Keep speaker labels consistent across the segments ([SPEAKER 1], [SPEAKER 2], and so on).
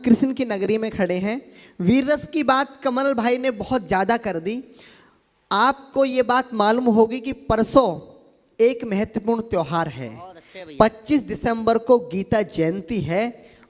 [SPEAKER 1] कृष्ण की नगरी में खड़े हैं। वीर रस की बात कमल भाई ने बहुत ज़्यादा कर दी। आपको ये बात मालूम होगी कि परसों एक महत्वपूर्ण त्योहार है, 25 दिसंबर को गीता जयंती है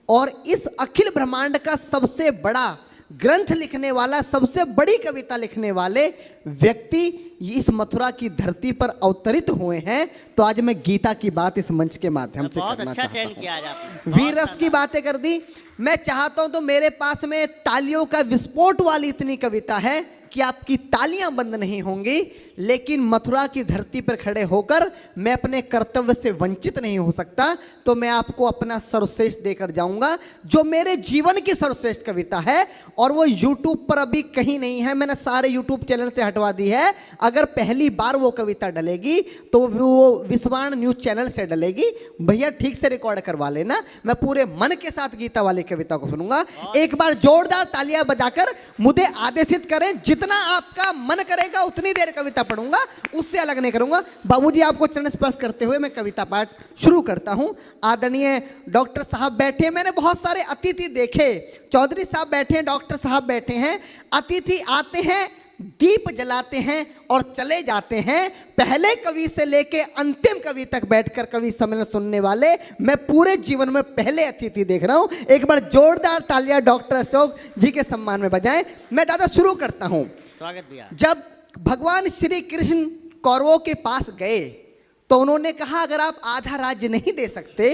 [SPEAKER 1] और इस अखिल ब्रह्मांड का सबसे बड़ा ग्रंथ लिखने वाला, सबसे बड़ी कविता लिखने वाले व्यक्ति इस मथुरा की धरती पर अवतरित हुए हैं। तो आज मैं गीता की बात इस मंच के माध्यम से करना चाहता हूं। वीर रस की बातें कर दी। मैं चाहता हूं तो मेरे पास में तालियों का विस्फोट वाली इतनी कविता है कि आपकी तालियां बंद नहीं होंगी, लेकिन मथुरा की धरती पर खड़े होकर मैं अपने कर्तव्य से वंचित नहीं हो सकता। तो मैं आपको अपना सर्वश्रेष्ठ देकर जाऊंगा, जो मेरे जीवन की सर्वश्रेष्ठ कविता है और वो YouTube पर अभी कहीं नहीं है। मैंने सारे YouTube चैनल से हटवा दी है। अगर पहली बार वो कविता डलेगी तो वो विश्वान न्यूज चैनल से डलेगी। भैया ठीक से रिकॉर्ड करवा लेना, मैं पूरे मन के साथ गीता वाली कविता को सुनूंगा। एक बार जोरदार तालियां बजाकर मुझे आदेशित करें, जितना आपका मन करेगा उतनी देर कविता पढ़ूंगा, उससे अलग नहीं करूंगा। बाबूजी आपको चरण स्पर्श करते हुए मैं कविता पाठ शुरू करता हूं। आदरणीय डॉक्टर साहब बैठे, मैंने बहुत सारे अतिथि देखे, चौधरी साहब बैठे हैं, डॉक्टर साहब बैठे हैं। अतिथि आते हैं, दीप जलाते हैं और चले जाते हैं। पहले कवि से लेके अंतिम कवि तक बैठकर कवि सम्मेलन सुनने वाले मैं पूरे जीवन में पहले अतिथि देख रहा हूं। एक बार जोरदार तालियां डॉक्टर अशोक जी के सम्मान में बजाएं। मैं दादा शुरू करता हूं।
[SPEAKER 2] स्वागत भैया।
[SPEAKER 1] जब भगवान श्री कृष्ण कौरवों के पास गए तो उन्होंने कहा, अगर आप आधा राज्य नहीं दे सकते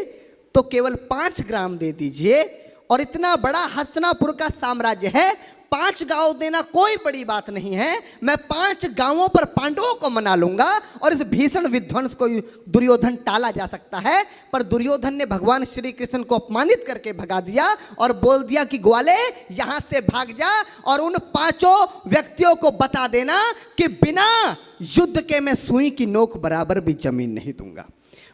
[SPEAKER 1] तो केवल 5 ग्राम दे दीजिए। और इतना बड़ा हस्तिनापुर का साम्राज्य है, 5 गांव देना कोई बड़ी बात नहीं है। मैं 5 गांवों पर पांडवों को मना लूंगा और इस भीषण विध्वंस को दुर्योधन टाला जा सकता है। पर दुर्योधन ने भगवान श्री कृष्ण को अपमानित करके भगा दिया और बोल दिया कि ग्वाले यहां से भाग जा और उन 5 व्यक्तियों को बता देना कि बिना युद्ध के मैं सुई की नोक बराबर भी जमीन नहीं दूंगा।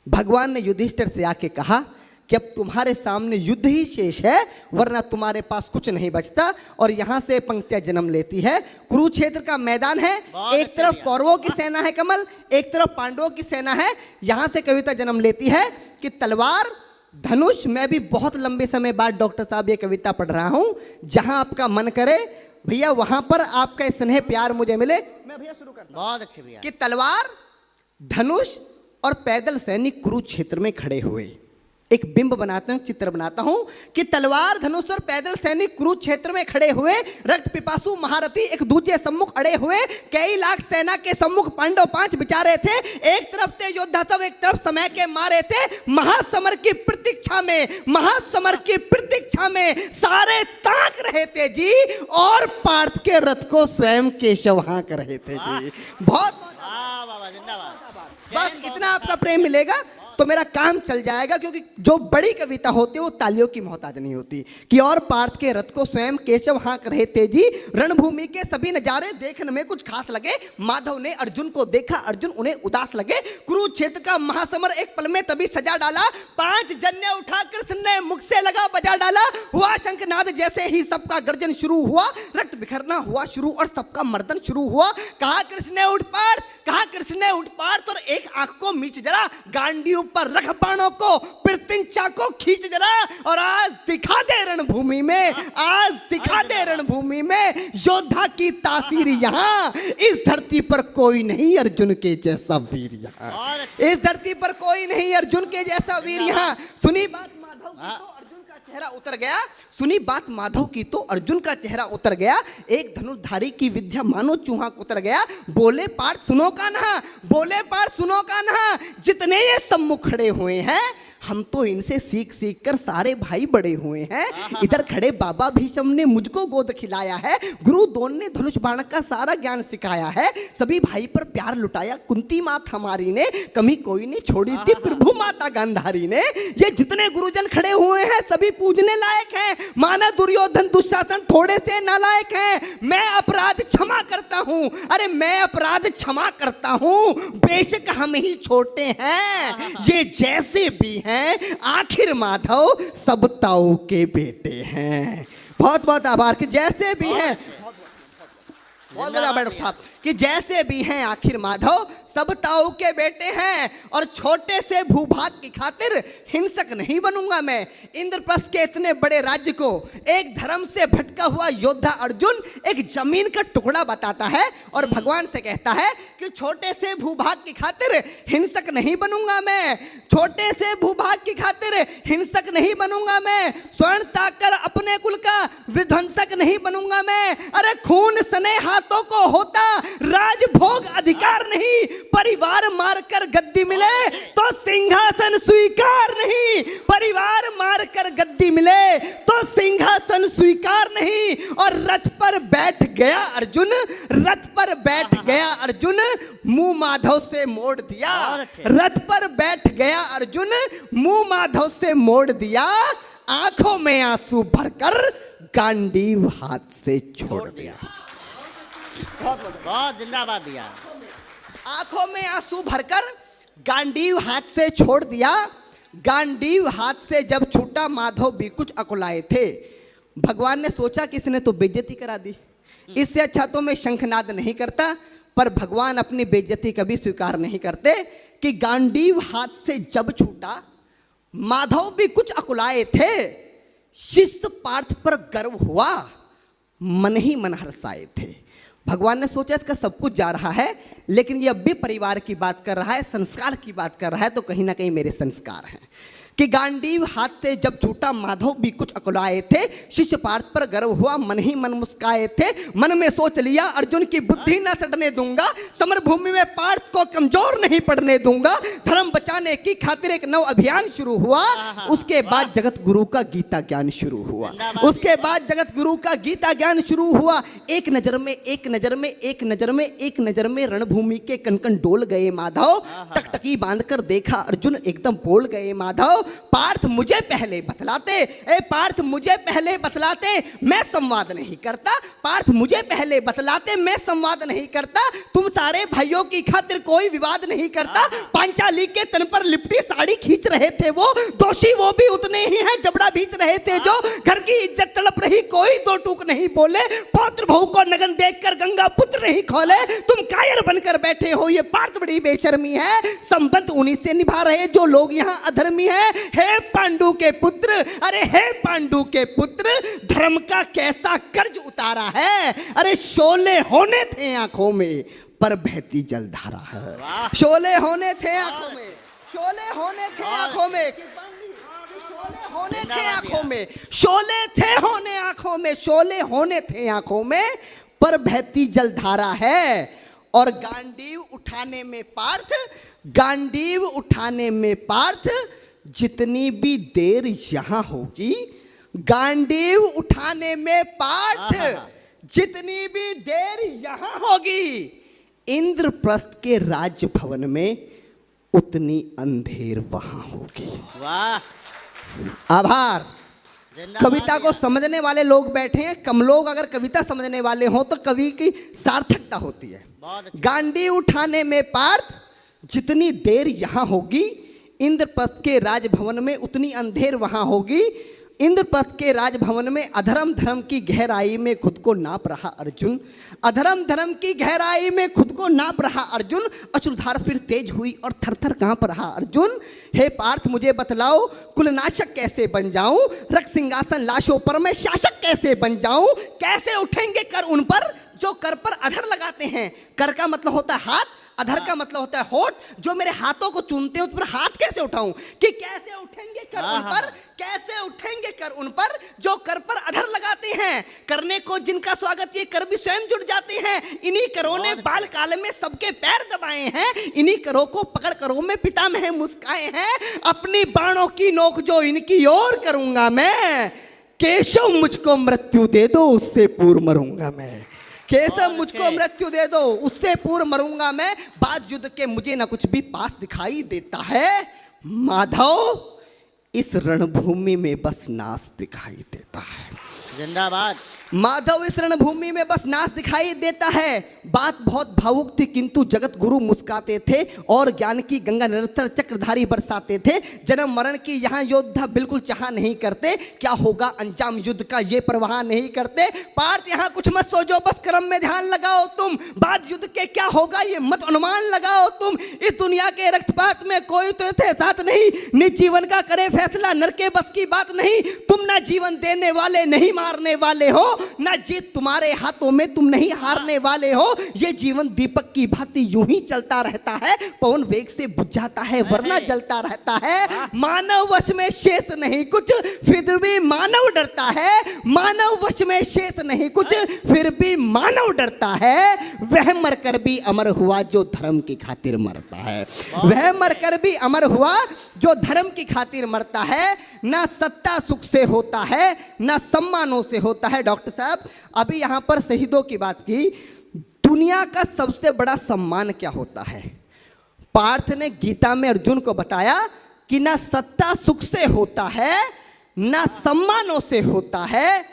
[SPEAKER 1] भगवान ने युधिष्ठिर से आके कहा कि अब तुम्हारे सामने युद्ध ही शेष है, वरना तुम्हारे पास कुछ नहीं बचता। और यहां से पंक्तियां जन्म लेती है। कुरुक्षेत्र का मैदान है, एक तरफ कौरवों की सेना है कमल, एक तरफ पांडवों की सेना है। यहां से कविता जन्म लेती है कि तलवार धनुष। मैं भी बहुत लंबे समय बाद डॉक्टर साहब ये कविता पढ़ रहा हूं। जहां आपका मन करे भैया वहां पर आपका स्नेह प्यार मुझे मिले। मैं भैया शुरू करता हूं।
[SPEAKER 2] बहुत अच्छे भैया।
[SPEAKER 1] कि तलवार धनुष और पैदल सैनिक कुरुक्षेत्र में खड़े हुए। एक बिंब बनाता हूं, चित्र बनाता हूं कि तलवार धनुष और पैदल सैनिक कुरुक्षेत्र में खड़े हुए, रक्त पिपासु महारथी एक दूसरे सम्मुख अड़े हुए। कई लाख सेना के सम्मुख पांडव 5 बिचारे थे। एक तरफ थे योद्धा सब, एक तरफ समय के मारे थे। महासमर की प्रतीक्षा में, महासमर की प्रतीक्षा में सारे ताक रहे थे जी, और पार्थ के रथ को स्वयं केशव हाँक रहे थे जी। बहुत बस इतना आपका प्रेम मिलेगा तो मेरा काम चल जाएगा, क्योंकि जो बड़ी कविता होती है वो तालियों की मोहताज नहीं होती। कि और पार्थ के रथ को स्वयं केशव हाँक रहे थे जी, रणभूमि के सभी नजारे देखने में कुछ खास लगे। माधव ने अर्जुन को देखा, अर्जुन उन्हें उदास लगे। कुरुक्षेत्र का महासमर एक पल में तभी सजा डाला। 5 जन्य उठा कृष्ण ने मुख से लगा बजा डाला। हुआ शंखनाद जैसे ही सबका गर्जन शुरू हुआ, रक्त बिखरना हुआ शुरू और सबका मर्दन शुरू हुआ। कहा कृष्ण ने उठ पार्थ, कहा कृष्ण ने उठ पार्थ, और एक आंख को मीच जरा, गांडी पर रख बाणों को, प्रत्यंचा को खींच जरा, और आज दिखा दे रणभूमि में, आज दिखा दे रणभूमि में योद्धा की तासीर। यहाँ इस धरती पर कोई नहीं अर्जुन के जैसा वीर, यहाँ इस धरती पर कोई नहीं अर्जुन के जैसा वीर। यहाँ सुनी बात माधव की तो अर्जुन का चेहरा उतर गया, सुनी बात माधव की तो अर्जुन का चेहरा उतर गया। एक धनुर्धारी की विद्या मानो चूहा उतर गया। बोले पार्थ सुनो कान्हा, बोले पार्थ सुनो कान्हा, जितने ये सम्मुख खड़े हुए हैं हम तो इनसे सीख सीख कर सारे भाई बड़े हुए हैं। इधर खड़े बाबा भीष्म ने मुझको गोद खिलाया है, गुरु द्रोण ने धनुष बाण का सारा ज्ञान सिखाया है, सभी भाई पर प्यार लुटाया कुंती मात हमारी ने, कमी कोई नहीं छोड़ी थी प्रभु माता गांधारी ने। ये जितने गुरुजन खड़े हुए हैं सभी पूजने लायक हैं, माना दुर्योधन दुशासन थोड़े से नालायक हैं। मैं अपराध क्षमा करता हूं, अरे मैं अपराध क्षमा करता हूं, बेशक हम ही छोटे हैं ये जैसे भी हैं, आखिर माधव सब ताऊ के बेटे हैं। बहुत बहुत आभार कि जैसे भी हैं। बहुत बढ़िया डॉक्टर साहब कि जैसे भी हैं आखिर माधव सब ताऊ के बेटे हैं और छोटे से भूभाग की खातिर हिंसक नहीं बनूंगा मैं। इंद्रप्रस्थ के इतने बड़े राज्य को एक धर्म से भटका हुआ योद्धा अर्जुन एक जमीन का टुकड़ा बताता है और भगवान से कहता है कि छोटे से भूभाग की खातिर हिंसक नहीं बनूंगा मैं, छोटे से भूभाग की खातिर हिंसक नहीं बनूंगा मैं, स्वर्ण ताकर अपने कुल का विध्वंसक नहीं बनूंगा मैं। अरे खून सने हाथों को होता राजभोग अधिकार नहीं, परिवार मारकर गद्दी मिले तो सिंहासन स्वीकार नहीं, परिवार मारकर गद्दी मिले तो सिंहासन स्वीकार नहीं। और रथ पर बैठ गया अर्जुन, रथ पर बैठ गया अर्जुन, मुंह माधव से मोड़ दिया, रथ पर बैठ गया अर्जुन, मुंह माधव से मोड़ दिया, आंखों में आंसू भरकर गांडीव हाथ से छोड़ दिया।
[SPEAKER 2] बहुत जिंदाबाद दिया।
[SPEAKER 1] आंखों में आंसू भरकर गांडीव हाथ से छोड़ दिया। गांडीव हाथ से जब छूटा माधव भी कुछ अकुलाए थे। भगवान ने सोचा कि इसने तो बेइज्जती करा दी, इससे अच्छा तो मैं शंखनाद नहीं करता, पर भगवान अपनी बेइज्जती कभी स्वीकार नहीं करते कि गांडीव हाथ से जब छूटा माधव भी कुछ अकुलाए थे। शिष्य पार्थ पर गर्व हुआ, मन ही मन हर्षाए थे। भगवान ने सोचा इसका सब कुछ जा रहा है, लेकिन ये अब भी परिवार की बात कर रहा है, संस्कार की बात कर रहा है, तो कहीं ना कहीं मेरे संस्कार हैं कि गांडीव हाथ से जब छूटा माधव भी कुछ अकुलाए थे। शिष्य पार्थ पर गर्व हुआ, मन ही मन मुस्काए थे। मन में सोच लिया अर्जुन की बुद्धि न सड़ने दूंगा, समर भूमि में पार्थ को कमजोर नहीं पड़ने दूंगा। धर्म बचाने की खातिर एक नव अभियान शुरू हुआ। उसके बाद जगत गुरु का गीता ज्ञान शुरू हुआ। उसके बाद जगत गुरु का गीता ज्ञान शुरू हुआ। एक नजर में एक नजर में एक नजर में एक नजर में रणभूमि के कनकन डोल गए माधव। टकटकी बांधकर देखा अर्जुन, एकदम बोल गए माधव, पार्थ मुझे पहले बतलाते, ए पार्थ मुझे पहले बतलाते, मैं संवाद नहीं करता, पार्थ मुझे पहले बतलाते, मैं संवाद नहीं करता, तुम सारे भाइयों की खातिर कोई विवाद नहीं करता। पांचाली के तन पर लिपटी साड़ी खींच रहे थे वो, दोषी वो भी उतने ही हैं, जबड़ा बीच रहे थे जो, घर की इज्जत तड़प रही कोई दो टूक नहीं बोले, पौत्र बहू को नगन देखकर गंगा पुत्र नहीं खोले, तुम कायर बनकर बैठे हो, ये पार्थ बड़ी बेशर्मी है। संबंध उन्हीं से निभा रहे जो लोग यहाँ अधर्मी है। हे पांडु के पुत्र, अरे हे पांडु के पुत्र, धर्म का कैसा कर्ज उतारा है। अरे शोले होने थे आंखों में पर बहती जलधारा है। शोले होने थे आंखों में, शोले होने थे आंखों में, शोले होने थे आंखों में, शोले थे होने आंखों में, शोले होने थे आंखों में पर बहती जलधारा है। और गांडीव उठाने में पार्थ, गांडीव उठाने में पार्थ जितनी भी देर यहां होगी, गांडीव उठाने में पार्थ जितनी भी देर यहां होगी, इंद्रप्रस्थ के राजभवन में उतनी अंधेर वहां होगी।
[SPEAKER 2] वाह,
[SPEAKER 1] आभार। कविता को समझने वाले लोग बैठे हैं, कम लोग अगर कविता समझने वाले हों तो कवि की सार्थकता होती है। गांडीव उठाने में पार्थ जितनी देर यहां होगी, इंद्रप्रस्थ के राजभवन में उतनी अंधेर वहां होगी। इंद्रप्रस्थ के राजभवन में अधर्म धर्म की गहराई में खुद को नाप रहा अर्जुन, अधर्म धर्म की गहराई में खुद को नाप रहा अर्जुन। अश्रुधार फिर तेज हुई और थर थर कांप रहा अर्जुन। हे पार्थ मुझे बतलाओ, कुलनाशक कैसे बन जाऊं, रक्त सिंहासन लाशों पर मैं शासक कैसे बन जाऊं, कैसे उठेंगे कर उन पर जो कर पर अधर लगाते हैं। कर का मतलब होता है हाथ, अधर का मतलब होता है होठ। जो मेरे हाथों को चूमते हैं उस पर हाथ कैसे उठाऊं, कि कैसे उठेंगे कर उन पर, कैसे उठेंगे कर उन पर जो कर पर अधर लगाते हैं। करने को जिनका स्वागत ये कर भी स्वयं जुड़ जाते हैं। इन्हीं करों ने बाल काल में सबके पैर दबाए हैं, इन्हीं करों को पकड़ करों में पितामह मुस्काए हैं। अपनी बाणों की नोक जो इनकी ओर करूंगा मैं, केशव मुझको मृत्यु दे दो उससे पूर्व मरूंगा मैं, केशव मुझको मृत्यु दे दो उससे पूर्व मरूंगा मैं। बाद युद्ध के मुझे ना कुछ भी पास दिखाई देता है माधव, इस रणभूमि में बस नाश दिखाई देता है।
[SPEAKER 2] जिंदाबाद।
[SPEAKER 1] माधव इस रणभूमि में बस नाच दिखाई देता है। बात बहुत भावुक थी किंतु जगत गुरु मुस्काते थे और ज्ञान की गंगा निरंतर चक्रधारी बरसाते थे। जन्म मरण की यहाँ योद्धा बिल्कुल चाह नहीं करते, क्या होगा अंजाम युद्ध का ये परवाह नहीं करते। पार्थ यहाँ कुछ मत सोचो, बस कर्म में ध्यान लगाओ तुम, बाद युद्ध के क्या होगा ये मत अनुमान लगाओ तुम। इस दुनिया के रक्तपात में कोई तो थे साथ नहीं, निज जीवन का करे फैसला नर के बस की बात नहीं। तुम ना जीवन देने वाले नहीं मारने वाले हो, ना जीत तुम्हारे हाथों में तुम नहीं हारने वाले हो। ये जीवन दीपक की भांति यूं ही चलता रहता है, पवन वेग से बुझ जाता है वरना जलता रहता है। मानव वश में शेष नहीं कुछ फिर भी मानव डरता है, मानव वश में शेष नहीं कुछ फिर भी मानव डरता है। वह मरकर भी अमर हुआ जो धर्म की खातिर मरता है, वह मरकर भी अमर हुआ जो धर्म की खातिर मरता है। ना सत्ता सुख से होता है ना सम्मानों से होता है। डॉक्टर साहब अभी यहां पर शहीदों की बात की, दुनिया का सबसे बड़ा सम्मान क्या होता है? पार्थ ने गीता में अर्जुन को बताया कि ना सत्ता सुख से होता है ना सम्मानों से होता है,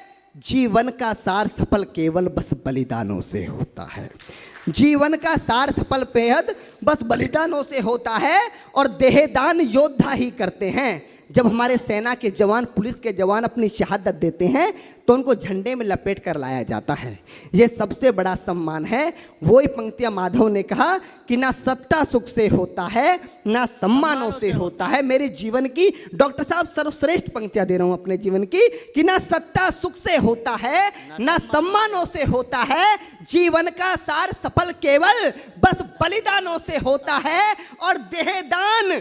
[SPEAKER 1] जीवन का सार सफल केवल बस बलिदानों से होता है। जीवन का सार सफल बेहद बस बलिदानों से होता है और देहदान योद्धा ही करते हैं। जब हमारे सेना के जवान पुलिस के जवान अपनी शहादत देते हैं तो उनको झंडे में लपेट कर लाया जाता है, ये सबसे बड़ा सम्मान है। वही पंक्तियां माधव ने कहा कि ना सत्ता सुख से होता है ना सम्मानों से होता है। मेरे जीवन की डॉक्टर साहब सर्वश्रेष्ठ पंक्तियां दे रहा हूं अपने जीवन की कि ना सत्ता सुख से होता है ना सम्मानों से होता है, जीवन का सार सफल केवल बस बलिदानों से होता है। और देहदान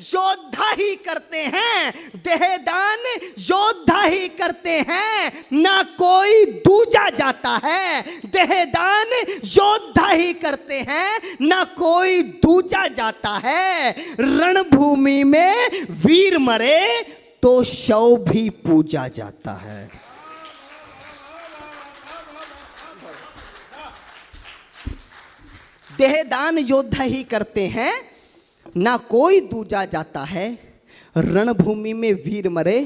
[SPEAKER 1] योद्धा ही करते हैं, देहदान योद्धा ही करते हैं, ना कोई दूजा जाता है। देहदान योद्धा ही करते हैं ना कोई दूजा जाता है। रणभूमि में वीर मरे तो शव भी पूजा जाता है। देहदान योद्धा ही करते हैं ना कोई दूजा जाता है। रणभूमि में वीर मरे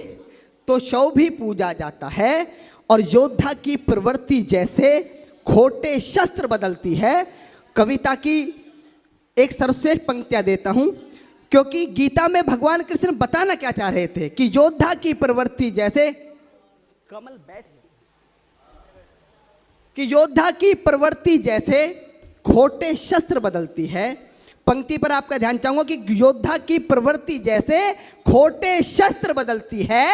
[SPEAKER 1] तो शव भी पूजा जाता है। और योद्धा की प्रवृत्ति जैसे खोटे शस्त्र बदलती है। कविता की एक सर्वश्रेष्ठ पंक्तियां देता हूं क्योंकि गीता में भगवान कृष्ण बताना क्या चाह रहे थे कि योद्धा की प्रवृत्ति जैसे कमल बैठ कि योद्धा की प्रवृत्ति जैसे खोटे शस्त्र बदलती है। पंक्ति पर आपका ध्यान चाहूंगा कि योद्धा की प्रवृत्ति जैसे खोटे शस्त्र बदलती है,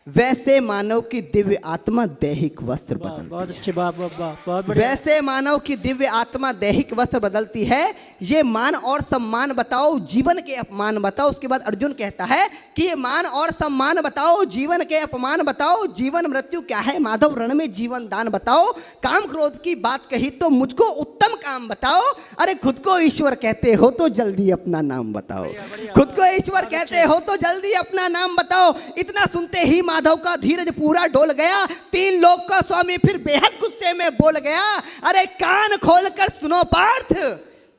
[SPEAKER 1] वैसे मानव की दिव्य आत्मा दैहिक वस्त्र बदलती
[SPEAKER 2] बहुत
[SPEAKER 1] है।
[SPEAKER 2] अच्छी बात, बहुत बढ़िया।
[SPEAKER 1] वैसे मानव की दिव्य आत्मा दैहिक वस्त्र बदलती है। ये मान और सम्मान बताओ, जीवन के अपमान बताओ। उसके बाद अर्जुन कहता है कि ये मान और सम्मान बताओ, जीवन के अपमान बताओ। जीवन मृत्यु क्या है माधव, रण में जीवन दान बताओ। काम क्रोध की बात कही तो मुझको उत्तम काम बताओ। अरे खुद को ईश्वर कहते हो तो जल्दी अपना नाम बताओ, खुद को ईश्वर कहते हो तो जल्दी अपना नाम बताओ। इतना सुनते ही माधव का धीरज पूरा डोल गया। तीन लोक का स्वामी फिर बेहद गुस्से में बोल गया, अरे कान खोलकर सुनो पार्थ,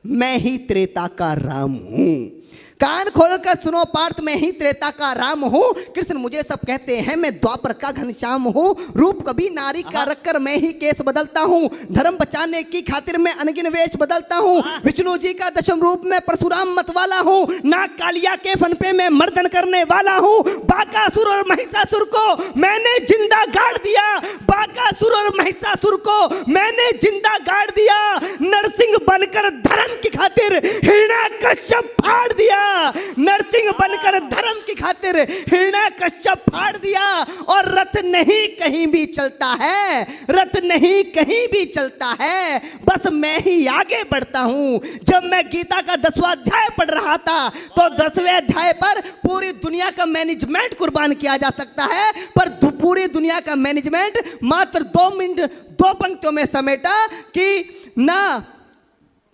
[SPEAKER 1] मैं ही त्रेता का राम हूं। कान खोलकर सुनो पार्थ, मैं ही त्रेता का राम हूं। कृष्ण मुझे सब कहते हैं, मैं द्वापर का घनश्याम हूं। रूप कभी नारी का रखकर मैं ही केस बदलता हूं। धर्म बचाने की खातिर मैं अनगिन वेश बदलता हूं। विष्णु जी का दशम रूप में परशुराम मतवाला हूं। नाग कालिया के फन पे मैं मर्दन करने वाला हूं। बाकासुर और महिषासुर को मैंने जिंदा गाड़ दिया। बाकासुर और महिषासुर को मैंने जिंदा गाड़ दिया। नरसिंह बनकर धर्म की खातिर हिरण्याकश्यप फाड़ दिया। नरसिंह बनकर धर्म की खातिर हिरण्याकश्यप फाड़ दिया। और रथ नहीं कहीं भी चलता है, रथ नहीं कहीं भी चलता है, बस मैं ही आगे बढ़ता हूं। जब मैं गीता का 10वां अध्याय पढ़ रहा था तो 10वें अध्याय पर पूरी दुनिया का मैनेजमेंट कुर्बान किया जा सकता है, पर पूरी दुनिया का मैनेजमेंट मात्र 2 मिनट 2 पंक्तियों में समेटा कि ना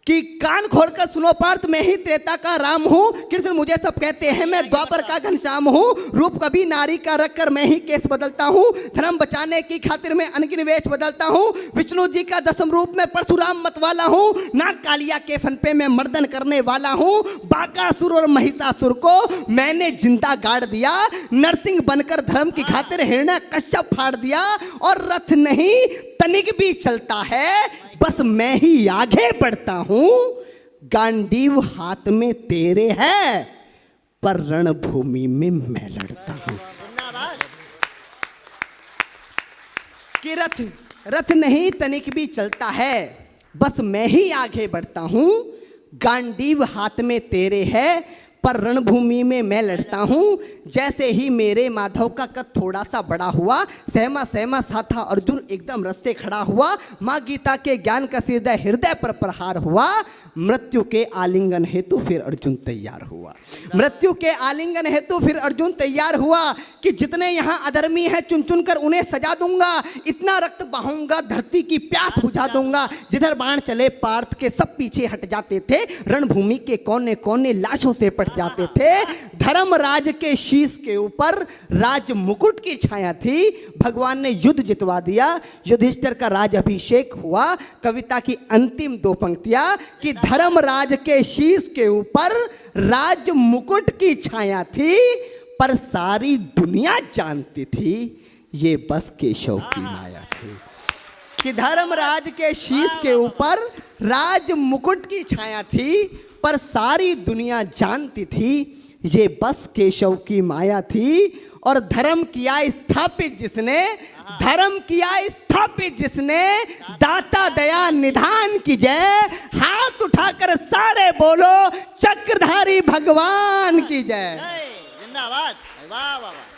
[SPEAKER 1] कि कान खोलकर सुनो पार्थ, मैं ही त्रेता का राम हूँ। कृष्ण मुझे सब कहते हैं, मैं द्वापर का घनश्याम हूँ। रूप कभी नारी का रखकर मैं ही केस बदलता हूँ। धर्म बचाने की खातिर मैं अनगिन वेश बदलता हूँ। विष्णु जी का 10वें रूप में परशुराम मतवाला हूँ। नाग कालिया के फन पे मैं मर्दन करने वाला हूँ। बाकासुर और महिषासुर को मैंने जिंदा गाड़ दिया। नरसिंह बनकर धर्म की खातिर हिरण्य कश्यप फाड़ दिया। और रथ नहीं तनिक भी चलता है, बस मैं ही आगे बढ़ता हूं। गांडीव हाथ में तेरे है, पर रणभूमि में मैं लड़ता हूं। कि रथ नहीं तनिक भी चलता है, बस मैं ही आगे बढ़ता हूं। गांडीव हाथ में तेरे है, पर रणभूमि में मैं लड़ता हूं। जैसे ही मेरे माधव का कद थोड़ा सा बड़ा हुआ, सहमा सहमा सा था अर्जुन एकदम रस से खड़ा हुआ। माँ गीता के ज्ञान का सीधा हृदय पर प्रहार हुआ। मृत्यु के आलिंगन हेतु फिर अर्जुन तैयार हुआ। मृत्यु के आलिंगन हेतु फिर अर्जुन तैयार हुआ कि जितने यहाँ अधर्मी हैं चुन चुन कर उन्हें सजा दूंगा। इतना रक्त बहाऊंगा धरती की प्यास बुझा दूंगा। जिधर बाण चले पार्थ के सब पीछे हट जाते थे। रणभूमि के कोने कोने लाशों से पट जाते थे। धर्मराज के शीश के ऊपर राज मुकुट की छाया थी। भगवान ने युद्ध जितवा दिया। युधिष्ठिर का राज अभिषेक हुआ। कविता की अंतिम 2 पंक्तियां कि धर्मराज के शीश के ऊपर राज मुकुट की छाया थी, पर सारी दुनिया जानती थी ये बस केशव की माया थी। कि धर्मराज के शीश के ऊपर राज मुकुट की छाया थी, पर सारी दुनिया जानती थी ये बस केशव की माया थी। और धर्म किया स्थापित जिसने, धर्म किया स्थापित जिसने, दाता दया निधान की जय। हाथ उठाकर सारे बोलो चक्रधारी भगवान की जय।
[SPEAKER 2] जिंदाबाद। वाह वाह वाह।